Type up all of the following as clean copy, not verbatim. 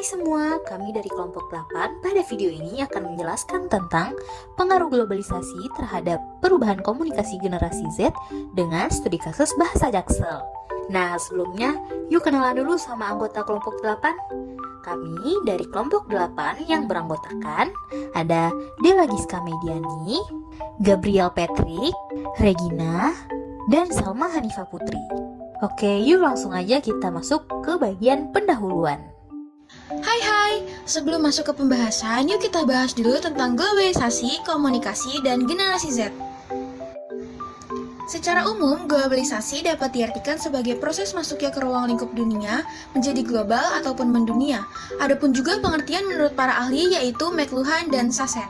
semua, kami dari kelompok 8 pada video ini akan menjelaskan tentang pengaruh globalisasi terhadap perubahan komunikasi generasi Z dengan studi kasus bahasa Jaksel. Nah, sebelumnya yuk kenalan dulu sama anggota kelompok 8. Kami dari kelompok 8 yang beranggotakan ada Della Giska Mediani, Gabriel Patrick, Regina, dan Salma Hanifa Putri. Oke, yuk langsung aja kita masuk ke bagian pendahuluan. Hai, sebelum masuk ke pembahasan, yuk kita bahas dulu tentang globalisasi, komunikasi, dan generasi Z. Secara umum, globalisasi dapat diartikan sebagai proses masuknya ke ruang lingkup dunia menjadi global ataupun mendunia. Adapun juga pengertian menurut para ahli yaitu McLuhan dan Sassen.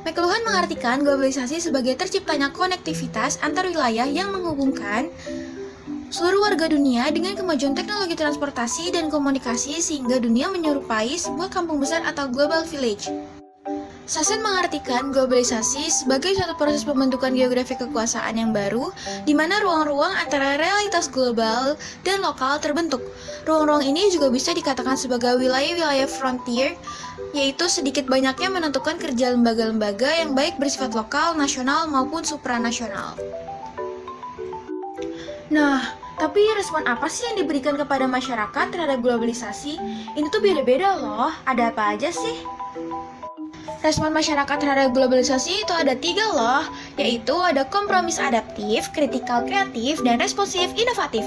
McLuhan mengartikan globalisasi sebagai terciptanya konektivitas antar wilayah yang menghubungkan seluruh warga dunia dengan kemajuan teknologi transportasi dan komunikasi sehingga dunia menyerupai sebuah kampung besar atau global village. Sassen mengartikan globalisasi sebagai suatu proses pembentukan geografi kekuasaan yang baru, di mana ruang-ruang antara realitas global dan lokal terbentuk. Ruang-ruang ini juga bisa dikatakan sebagai wilayah-wilayah frontier, yaitu sedikit banyaknya menentukan kerja lembaga-lembaga yang baik bersifat lokal, nasional, maupun supranasional. Nah, tapi respon apa sih yang diberikan kepada masyarakat terhadap globalisasi? Ini tuh beda-beda loh, ada apa aja sih? Respon masyarakat terhadap globalisasi itu ada 3 loh, yaitu ada kompromis adaptif, kritikal kreatif, dan responsif inovatif.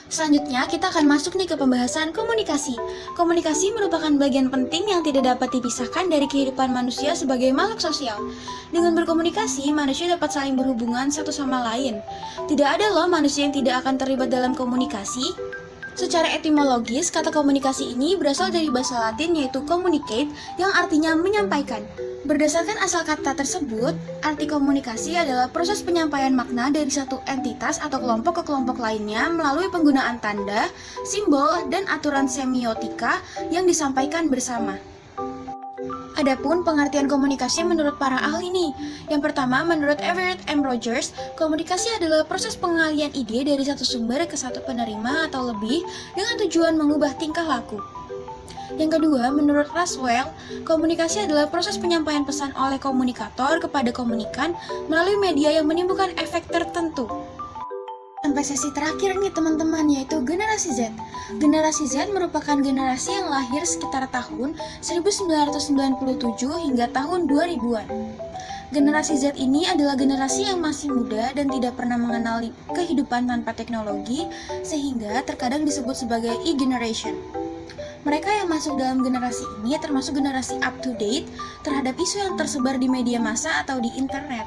Selanjutnya, kita akan masuk nih ke pembahasan komunikasi. Komunikasi merupakan bagian penting yang tidak dapat dipisahkan dari kehidupan manusia sebagai makhluk sosial. Dengan berkomunikasi, manusia dapat saling berhubungan satu sama lain. Tidak ada loh manusia yang tidak akan terlibat dalam komunikasi. Secara etimologis, kata komunikasi ini berasal dari bahasa Latin yaitu communicate yang artinya menyampaikan. Berdasarkan asal kata tersebut, arti komunikasi adalah proses penyampaian makna dari satu entitas atau kelompok ke kelompok lainnya melalui penggunaan tanda, simbol, dan aturan semiotika yang disampaikan bersama. Adapun pengertian komunikasi menurut para ahli nih. Yang pertama, menurut Everett M. Rogers, komunikasi adalah proses pengalian ide dari satu sumber ke satu penerima atau lebih dengan tujuan mengubah tingkah laku. Yang kedua, menurut Laswell, komunikasi adalah proses penyampaian pesan oleh komunikator kepada komunikan melalui media yang menimbulkan efek tertentu. Sampai sesi terakhir nih teman-teman, yaitu generasi Z. Generasi Z merupakan generasi yang lahir sekitar tahun 1997 hingga tahun 2000-an. Generasi Z ini adalah generasi yang masih muda dan tidak pernah mengenali kehidupan tanpa teknologi, sehingga terkadang disebut sebagai E-generation. Mereka yang masuk dalam generasi ini termasuk generasi up-to-date terhadap isu yang tersebar di media massa atau di internet.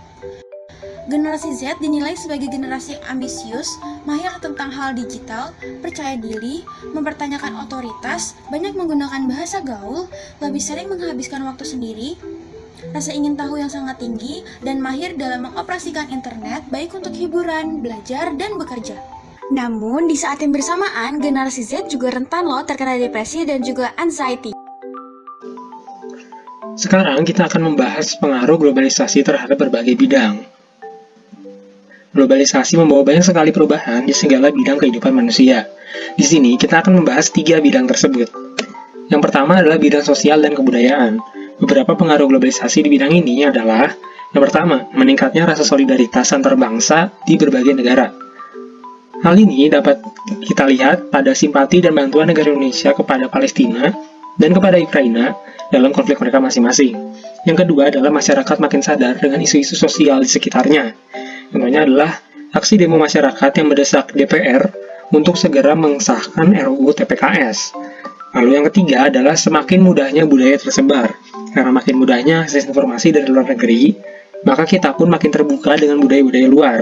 Generasi Z dinilai sebagai generasi yang ambisius, mahir tentang hal digital, percaya diri, mempertanyakan otoritas, banyak menggunakan bahasa gaul, lebih sering menghabiskan waktu sendiri, rasa ingin tahu yang sangat tinggi, dan mahir dalam mengoperasikan internet baik untuk hiburan, belajar, dan bekerja. Namun, di saat yang bersamaan, generasi Z juga rentan loh terkena depresi dan juga anxiety. Sekarang kita akan membahas pengaruh globalisasi terhadap berbagai bidang. Globalisasi membawa banyak sekali perubahan di segala bidang kehidupan manusia. Di sini kita akan membahas 3 bidang tersebut. Yang pertama adalah bidang sosial dan kebudayaan. Beberapa pengaruh globalisasi di bidang ini adalah: yang pertama, meningkatnya rasa solidaritas antar bangsa di berbagai negara. Hal ini dapat kita lihat pada simpati dan bantuan negara Indonesia kepada Palestina dan kepada Ukraina dalam konflik mereka masing-masing. Yang kedua adalah masyarakat makin sadar dengan isu-isu sosial di sekitarnya. Contohnya adalah aksi demo masyarakat yang mendesak DPR untuk segera mengesahkan RUU TPKS. Lalu yang ketiga adalah semakin mudahnya budaya tersebar. Karena makin mudahnya akses informasi dari luar negeri, maka kita pun makin terbuka dengan budaya-budaya luar.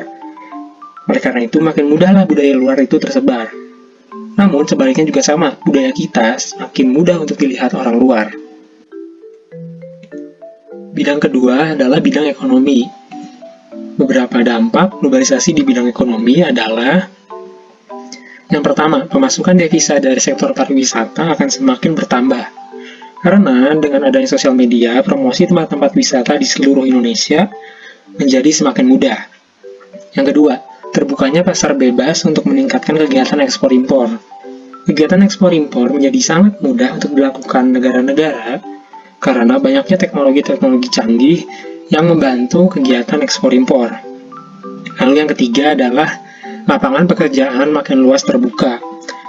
Oleh karena itu, makin mudahlah budaya luar itu tersebar. Namun sebaliknya juga sama, budaya kita semakin mudah untuk dilihat orang luar. Bidang kedua adalah bidang ekonomi. Beberapa dampak globalisasi di bidang ekonomi adalah: yang pertama, pemasukan devisa dari sektor pariwisata akan semakin bertambah. Karena dengan adanya sosial media, promosi tempat-tempat wisata di seluruh Indonesia menjadi semakin mudah. Yang kedua, terbukanya pasar bebas untuk meningkatkan kegiatan ekspor-impor. Kegiatan ekspor-impor menjadi sangat mudah untuk dilakukan negara-negara karena banyaknya teknologi-teknologi canggih yang membantu kegiatan ekspor-impor. Lalu yang ketiga adalah lapangan pekerjaan makin luas terbuka.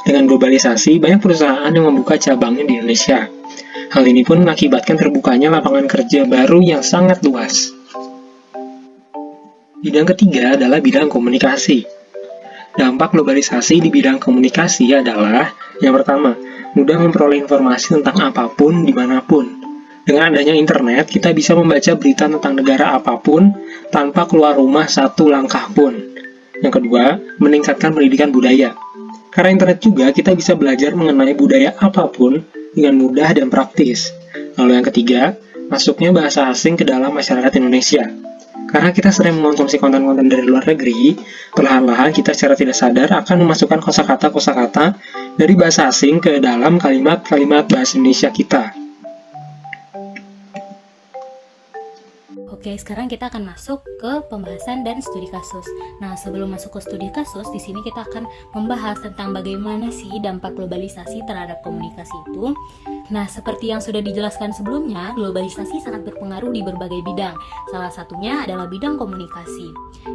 Dengan globalisasi, banyak perusahaan yang membuka cabangnya di Indonesia. Hal ini pun mengakibatkan terbukanya lapangan kerja baru yang sangat luas. Bidang ketiga adalah bidang komunikasi. Dampak globalisasi di bidang komunikasi adalah, yang pertama, mudah memperoleh informasi tentang apapun dimanapun. Dengan adanya internet, kita bisa membaca berita tentang negara apapun tanpa keluar rumah satu langkah pun. Yang kedua, meningkatkan pendidikan budaya. Karena internet juga, kita bisa belajar mengenai budaya apapun dengan mudah dan praktis. Lalu yang ketiga, masuknya bahasa asing ke dalam masyarakat Indonesia. Karena kita sering mengonsumsi konten-konten dari luar negeri, perlahan-lahan kita secara tidak sadar akan memasukkan kosakata-kosakata dari bahasa asing ke dalam kalimat-kalimat bahasa Indonesia kita. Oke, sekarang kita akan masuk ke pembahasan dan studi kasus. Nah, sebelum masuk ke studi kasus, di sini kita akan membahas tentang bagaimana sih dampak globalisasi terhadap komunikasi itu. Nah, seperti yang sudah dijelaskan sebelumnya, globalisasi sangat berpengaruh di berbagai bidang. Salah satunya adalah bidang komunikasi.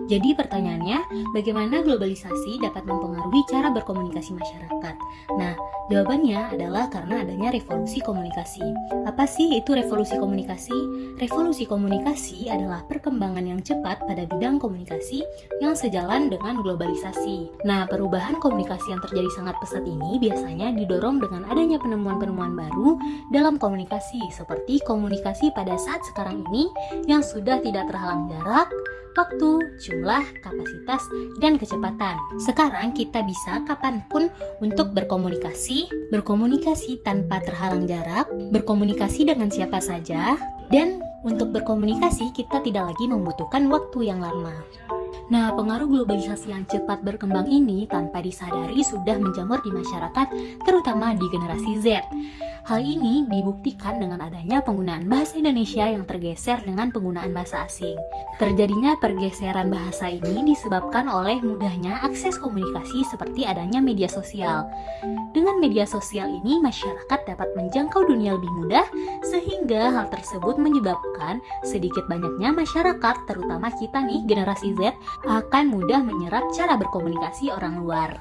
Jadi pertanyaannya, bagaimana globalisasi dapat mempengaruhi cara berkomunikasi masyarakat? Nah, jawabannya adalah karena adanya revolusi komunikasi. Apa sih itu revolusi komunikasi? Revolusi komunikasi adalah perkembangan yang cepat pada bidang komunikasi yang sejalan dengan globalisasi. Nah, perubahan komunikasi yang terjadi sangat pesat ini biasanya didorong dengan adanya penemuan-penemuan baru dalam komunikasi, seperti komunikasi pada saat sekarang ini yang sudah tidak terhalang jarak, waktu, jumlah, kapasitas, dan kecepatan. Sekarang kita bisa kapanpun untuk berkomunikasi tanpa terhalang jarak, berkomunikasi dengan siapa saja, dan untuk berkomunikasi kita tidak lagi membutuhkan waktu yang lama. Nah, pengaruh globalisasi yang cepat berkembang ini tanpa disadari sudah menjamur di masyarakat, terutama di generasi Z. Hal ini dibuktikan dengan adanya penggunaan bahasa Indonesia yang tergeser dengan penggunaan bahasa asing. Terjadinya pergeseran bahasa ini disebabkan oleh mudahnya akses komunikasi seperti adanya media sosial. Dengan media sosial ini, masyarakat dapat menjangkau dunia lebih mudah, sehingga hal tersebut menyebabkan sedikit banyaknya masyarakat, terutama kita nih generasi Z, akan mudah menyerap cara berkomunikasi orang luar.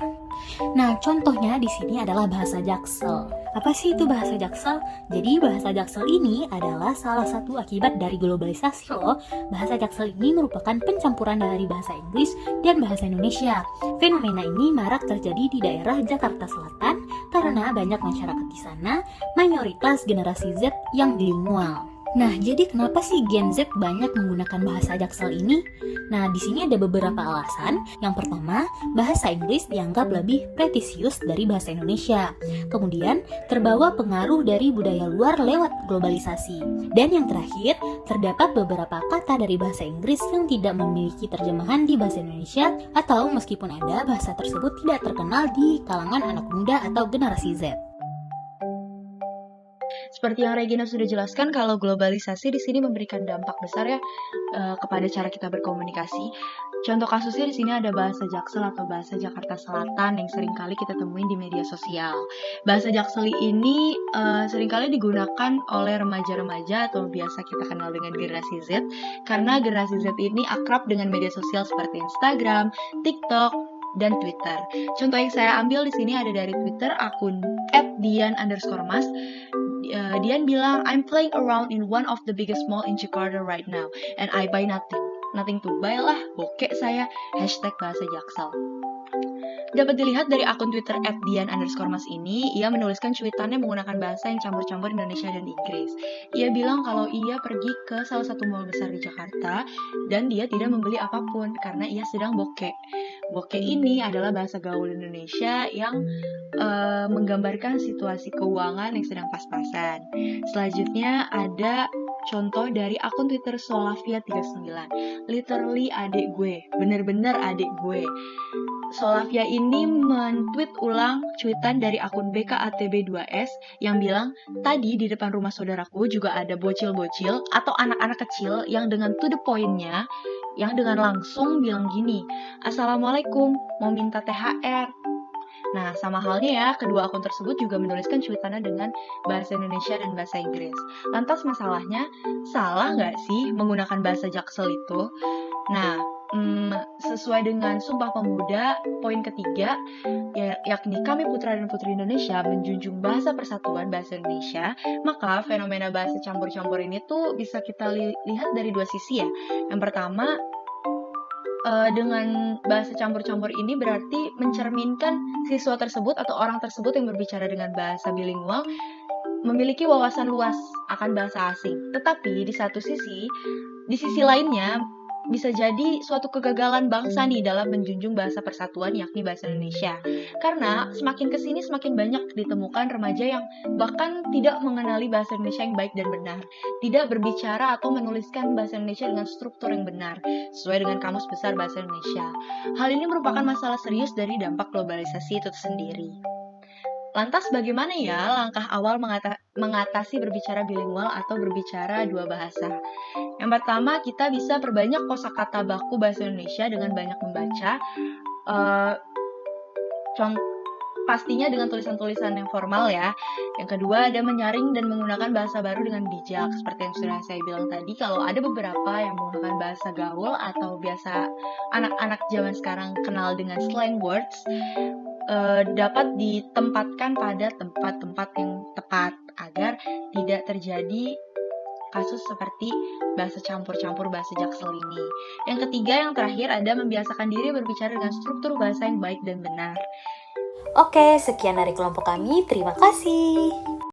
Nah, contohnya di sini adalah bahasa Jaksel. Apa sih itu bahasa Jaksel? Jadi bahasa Jaksel ini adalah salah satu akibat dari globalisasi loh. Bahasa Jaksel ini merupakan pencampuran dari bahasa Inggris dan bahasa Indonesia. Fenomena ini marak terjadi di daerah Jakarta Selatan karena banyak masyarakat di sana mayoritas generasi Z yang bilingual. Nah, jadi kenapa sih Gen Z banyak menggunakan bahasa Jaksel ini? Nah, di sini ada beberapa alasan. Yang pertama, bahasa Inggris dianggap lebih pretisius dari bahasa Indonesia. Kemudian, terbawa pengaruh dari budaya luar lewat globalisasi. Dan yang terakhir, terdapat beberapa kata dari bahasa Inggris yang tidak memiliki terjemahan di bahasa Indonesia, atau meskipun ada, bahasa tersebut tidak terkenal di kalangan anak muda atau generasi Z. Seperti yang Regina sudah jelaskan, kalau globalisasi di sini memberikan dampak besar ya kepada cara kita berkomunikasi. Contoh kasusnya di sini ada bahasa Jaksel atau bahasa Jakarta Selatan yang seringkali kita temuin di media sosial. Bahasa Jaksel ini seringkali digunakan oleh remaja-remaja atau biasa kita kenal dengan generasi Z, karena generasi Z ini akrab dengan media sosial seperti Instagram, TikTok, dan Twitter. Contoh yang saya ambil di sini ada dari Twitter akun @dian_mas. Dian bilang, I'm playing around in one of the biggest mall in Jakarta right now, and I buy nothing to buy lah, bokek saya, #bahasa Jaksel. Dapat dilihat dari akun Twitter @dian_mas ini, ia menuliskan cuitannya menggunakan bahasa yang campur-campur Indonesia dan Inggris. Ia bilang kalau ia pergi ke salah satu mall besar di Jakarta, dan dia tidak membeli apapun karena ia sedang bokek. Bokek ini adalah bahasa gaul Indonesia yang menggambarkan situasi keuangan yang sedang pas-pasan. Selanjutnya ada contoh dari akun Twitter Solavia39. Literally adik gue, bener-bener adik gue. Solavia ini men-tweet ulang cuitan dari akun BKATB2S yang bilang, tadi di depan rumah saudaraku juga ada bocil-bocil atau anak-anak kecil yang dengan to the point-nya, yang dengan langsung bilang gini, Assalamualaikum, mau minta THR. Nah, sama halnya ya, kedua akun tersebut juga menuliskan cuitannya dengan bahasa Indonesia dan bahasa Inggris. Lantas masalahnya, salah nggak sih menggunakan bahasa Jaksel itu? Nah, sesuai dengan Sumpah Pemuda, poin ketiga, yakni kami putra dan putri Indonesia menjunjung bahasa persatuan bahasa Indonesia, maka fenomena bahasa campur-campur ini tuh bisa kita lihat dari dua sisi ya. Yang pertama, dengan bahasa campur-campur ini berarti mencerminkan siswa tersebut atau orang tersebut yang berbicara dengan bahasa bilingual memiliki wawasan luas akan bahasa asing. Tetapi di sisi lainnya bisa jadi suatu kegagalan bangsa nih dalam menjunjung bahasa persatuan yakni bahasa Indonesia. Karena semakin kesini semakin banyak ditemukan remaja yang bahkan tidak mengenali bahasa Indonesia yang baik dan benar. Tidak berbicara atau menuliskan bahasa Indonesia dengan struktur yang benar, sesuai dengan Kamus Besar Bahasa Indonesia. Hal ini merupakan masalah serius dari dampak globalisasi itu sendiri. Lantas bagaimana ya langkah awal mengatasi berbicara bilingual atau berbicara dua bahasa? Yang pertama, kita bisa perbanyak kosakata baku bahasa Indonesia dengan banyak membaca. Pastinya dengan tulisan-tulisan yang formal ya. Yang kedua, ada menyaring dan menggunakan bahasa baru dengan bijak. Seperti yang sudah saya bilang tadi, kalau ada beberapa yang menggunakan bahasa gaul atau biasa anak-anak zaman sekarang kenal dengan slang words, dapat ditempatkan pada tempat-tempat yang tepat agar tidak terjadi kasus seperti bahasa campur-campur bahasa Jaksel ini. Yang ketiga, yang terakhir, ada membiasakan diri berbicara dengan struktur bahasa yang baik dan benar. Oke, sekian dari kelompok kami. Terima kasih.